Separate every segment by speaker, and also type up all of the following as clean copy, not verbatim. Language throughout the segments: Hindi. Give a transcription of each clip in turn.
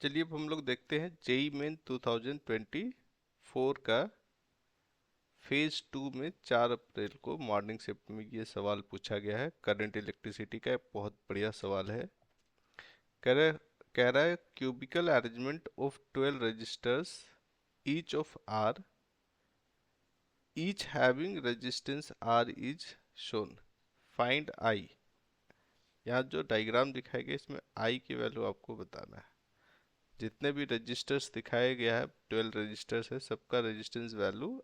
Speaker 1: चलिए अब हम लोग देखते हैं जेई मेन 2024 का फेज 2 में 4 अप्रैल को मॉर्निंग शिफ्ट में ये सवाल पूछा गया है। करंट इलेक्ट्रिसिटी का एक बहुत बढ़िया सवाल है। कह रहा कह रहा है cubical arrangement of 12 registers each of R each having resistance R is shown, find I. यहाँ जो डायग्राम दिखाया गया इसमें आई की वैल्यू आपको बताना है। जितने भी रजिस्टर्स दिखाए गया है 12 रजिस्टर्स है, सबका रेजिस्टेंस वैल्यू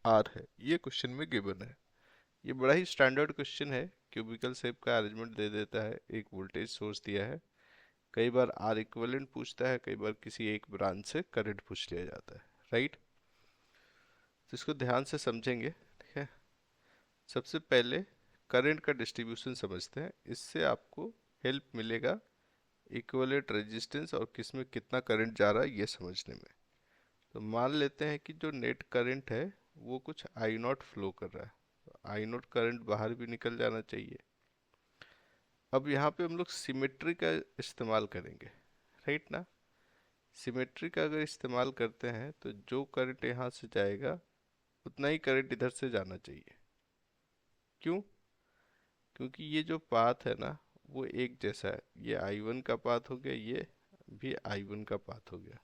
Speaker 1: आर है। ये क्वेश्चन में गिवन है। ये बड़ा ही स्टैंडर्ड क्वेश्चन है। क्यूबिकल शेप का अरेंजमेंट दे देता है, एक वोल्टेज सोर्स दिया है, कई बार आर इक्विवेलेंट पूछता है, कई बार किसी एक ब्रांच से करंट पूछ लिया जाता है, राइट। तो इसको ध्यान से समझेंगे, ठीक है। सबसे पहले करंट का डिस्ट्रीब्यूशन समझते हैं, इससे आपको हेल्प मिलेगा इक्विवेलेंट रेजिस्टेंस और किस में कितना करंट जा रहा है ये समझने में। तो मान लेते हैं कि जो नेट करंट है वो कुछ आई नॉट फ्लो कर रहा है, तो आई नॉट करंट बाहर भी निकल जाना चाहिए। अब यहाँ पे हम लोग सिमेट्री का इस्तेमाल करेंगे, राइट ना। सिमेट्री का अगर इस्तेमाल करते हैं तो जो करंट यहाँ से जाएगा उतना ही करंट इधर से जाना चाहिए। क्यों? क्योंकि ये जो पाथ है ना वो एक जैसा है। ये I1 का पाथ हो गया, ये भी I1 का पाथ हो गया,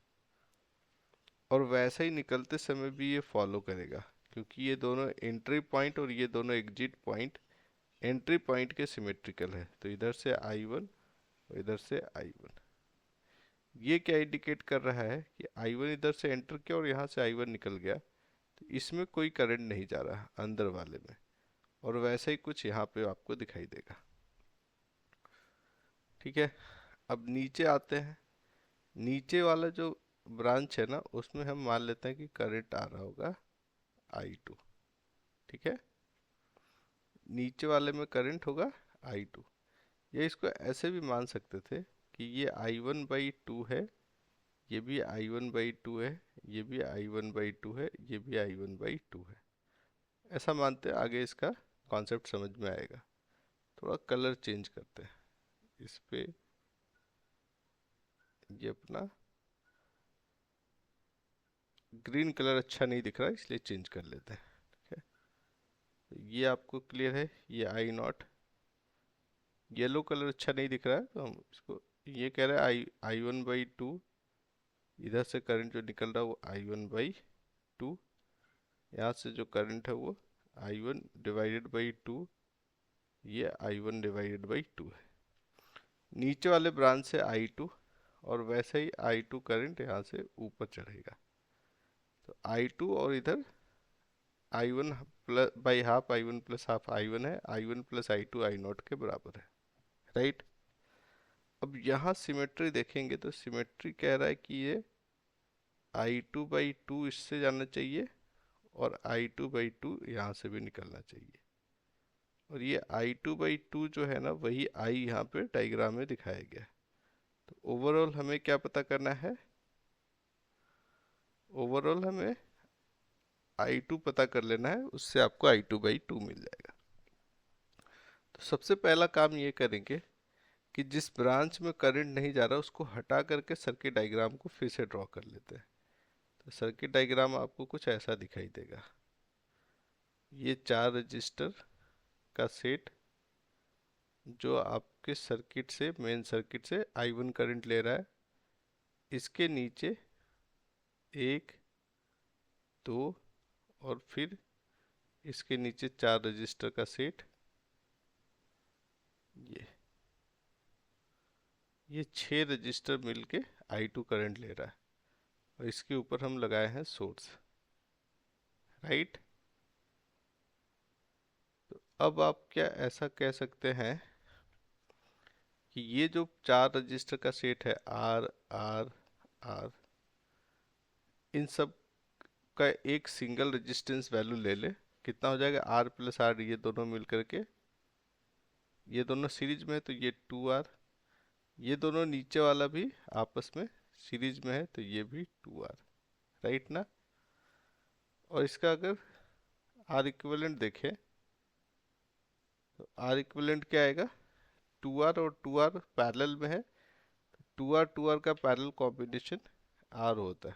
Speaker 1: और वैसा ही निकलते समय भी ये फॉलो करेगा, क्योंकि ये दोनों एंट्री पॉइंट और ये दोनों एग्जिट पॉइंट एंट्री पॉइंट के सिमेट्रिकल है। तो इधर से I1 और इधर से I1, ये क्या इंडिकेट कर रहा है कि I1 इधर से एंटर किया और यहाँ से I1 निकल गया, तो इसमें कोई करंट नहीं जा रहा अंदर वाले में। और वैसा ही कुछ यहाँ पे आपको दिखाई देगा, ठीक है। अब नीचे आते हैं। नीचे वाला जो ब्रांच है ना उसमें हम मान लेते हैं कि करंट आ रहा होगा I2, ठीक है। नीचे वाले में करंट होगा I2। ये इसको ऐसे भी मान सकते थे कि ये I1/2 है, ये भी I1/2 है, ये भी I1/2 है, ये भी I1/2 है। ऐसा मानते हैं, आगे इसका कॉन्सेप्ट समझ में आएगा। थोड़ा कलर चेंज करते हैं इस पे, ये अपना ग्रीन कलर अच्छा नहीं दिख रहा इसलिए चेंज कर लेते हैं, ठीक है। तो ये आपको क्लियर है, ये I0। येलो कलर अच्छा नहीं दिख रहा है तो हम इसको, ये कह रहा है I1/2, इधर से करंट जो निकल रहा है वो I1/2, यहाँ से जो करंट है वो I1/2, ये I1/2 है। नीचे वाले ब्रांच से I2, और वैसे ही I2 करंट यहाँ से ऊपर चढ़ेगा। तो I2 और इधर I1 plus by half, I1 plus half I1 है, I1 प्लस I2 I0 के बराबर है, राइट। अब यहाँ सिमेट्री देखेंगे तो सिमेट्री कह रहा है कि ये I2/2 इससे जाना चाहिए और I2/2 यहाँ से भी निकलना चाहिए। और ये I2/2 जो है ना वही I यहाँ पे डायग्राम में दिखाया गया है। तो ओवरऑल हमें क्या पता करना है? ओवरऑल हमें I2 पता कर लेना है, उससे आपको I2/2 मिल जाएगा। तो सबसे पहला काम ये करेंगे कि जिस ब्रांच में करंट नहीं जा रहा उसको हटा करके सर्किट डायग्राम को फिर से ड्रॉ कर लेते हैं। तो सर्किट डायग्राम आपको कुछ ऐसा दिखाई देगा। ये 4 रजिस्टर का सेट जो आपके सर्किट से, मेन सर्किट से I1 करंट ले रहा है। इसके नीचे 1, 2 और फिर इसके नीचे 4 रजिस्टर का सेट, ये 6 रजिस्टर मिलके I2 करंट ले रहा है, और इसके ऊपर हम लगाए हैं सोर्स, राइट। तो अब आप क्या ऐसा कह सकते हैं कि ये जो 4 रजिस्टर का सेट है R R R, इन सब का एक सिंगल रेजिस्टेंस वैल्यू ले ले, कितना हो जाएगा? R प्लस R, ये दोनों मिल करके, ये दोनों सीरीज में है तो ये 2R, ये दोनों नीचे वाला भी आपस में सीरीज में है तो ये भी 2R, राइट ना। और इसका अगर R इक्विवेलेंट देखें तो R इक्विवेलेंट क्या आएगा? 2R और 2R पैरेलल में है, टू आर का पैरेलल कॉम्बिनेशन आर होता है।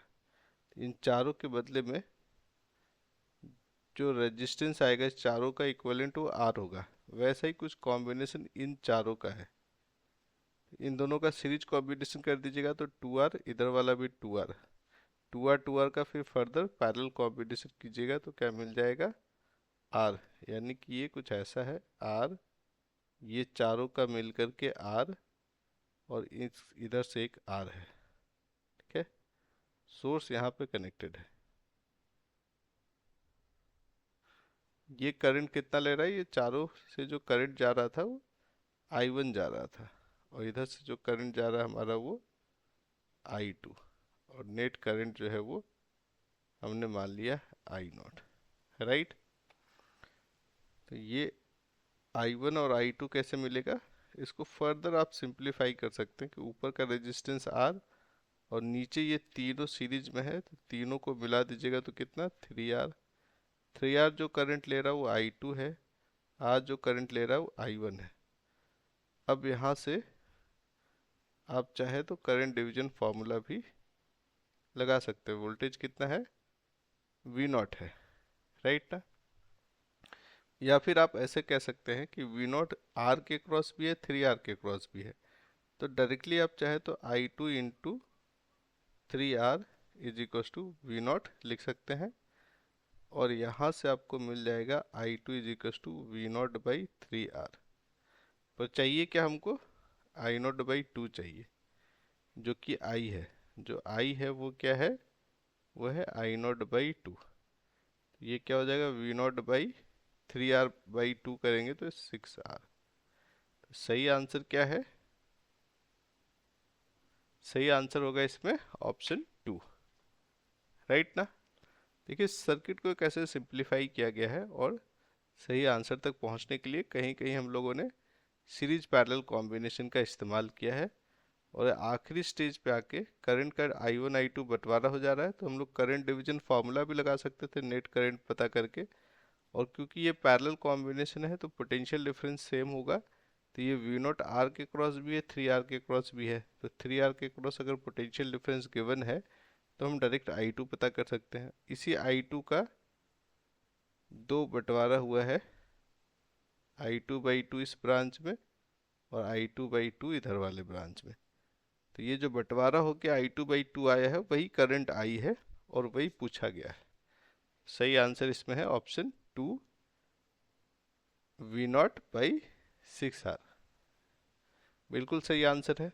Speaker 1: इन चारों के बदले में जो रेजिस्टेंस आएगा इस चारों का इक्विवेलेंट वो आर होगा। वैसा ही कुछ कॉम्बिनेशन इन चारों का है। इन दोनों का सीरीज कॉम्बिनेशन कर दीजिएगा तो टू आर, इधर वाला भी टू आर का फिर फर्दर पैरेलल कॉम्बिनेशन कीजिएगा तो क्या मिल जाएगा, आर। यानी कि ये कुछ ऐसा है, आर, ये चारों का मिल करके आर, और इस इधर से एक आर है। ठीक है, सोर्स यहाँ पे कनेक्टेड है। ये करंट कितना ले रहा है, ये चारों से जो करंट जा रहा था वो I1 जा रहा था, और इधर से जो करंट जा रहा है हमारा वो I2, और नेट करंट जो है वो हमने मान लिया I0, राइट। तो ये I1 और I2 कैसे मिलेगा, इसको फर्दर आप सिंप्लीफाई कर सकते हैं कि ऊपर का रेजिस्टेंस R और नीचे ये तीनों सीरीज में है, तो तीनों को मिला दीजिएगा तो कितना, 3R। 3R जो करंट ले रहा है वो I2 है, R जो करंट ले रहा है वो I1 है। अब यहाँ से आप चाहे तो करंट डिवीजन फार्मूला भी लगा सकते हैं। वोल्टेज कितना है, V0 है, राइट ना। या फिर आप ऐसे कह सकते हैं कि V0 R के क्रॉस भी है, 3R के क्रॉस भी है। तो डायरेक्टली आप चाहे तो I2 into 3R is equal to V0 लिख सकते हैं, और यहाँ से आपको मिल जाएगा I2 is equal to V0 by 3R। पर चाहिए क्या हमको, I0 बाई 2 चाहिए, जो कि I है। जो I है वो क्या है, वो है I0 बाई 2। ये क्या हो जाएगा, V0 बाई 3R बाई 2 करेंगे तो 6R। तो सही आंसर क्या है, सही आंसर होगा इसमें ऑप्शन 2, राइट ना। देखिए सर्किट को कैसे सिंप्लीफाई किया गया है, और सही आंसर तक पहुंचने के लिए कहीं कहीं हम लोगों ने सीरीज पैरेलल कॉम्बिनेशन का इस्तेमाल किया है। और आखिरी स्टेज पे आके करंट का I1 I2 बंटवारा हो जा रहा है, तो हम लोग करंट डिवीजन फार्मूला भी लगा सकते थे नेट करंट पता करके। और क्योंकि ये पैरेलल कॉम्बिनेशन है तो पोटेंशियल डिफरेंस सेम होगा, तो ये V0 R के क्रॉस भी है, 3R के क्रॉस भी है। तो 3R के क्रॉस अगर पोटेंशियल डिफरेंस गिवन है तो हम डायरेक्ट I2 पता कर सकते हैं। इसी I2 का दो बंटवारा हुआ है, I2 बाई 2 इस ब्रांच में और I2 बाई 2 इधर वाले ब्रांच में। तो ये जो बंटवारा होके I2 बाई 2 आया है वही करंट I है और वही पूछा गया है। सही आंसर इसमें है ऑप्शन 2, V0 बाई 6R, बिल्कुल सही आंसर है।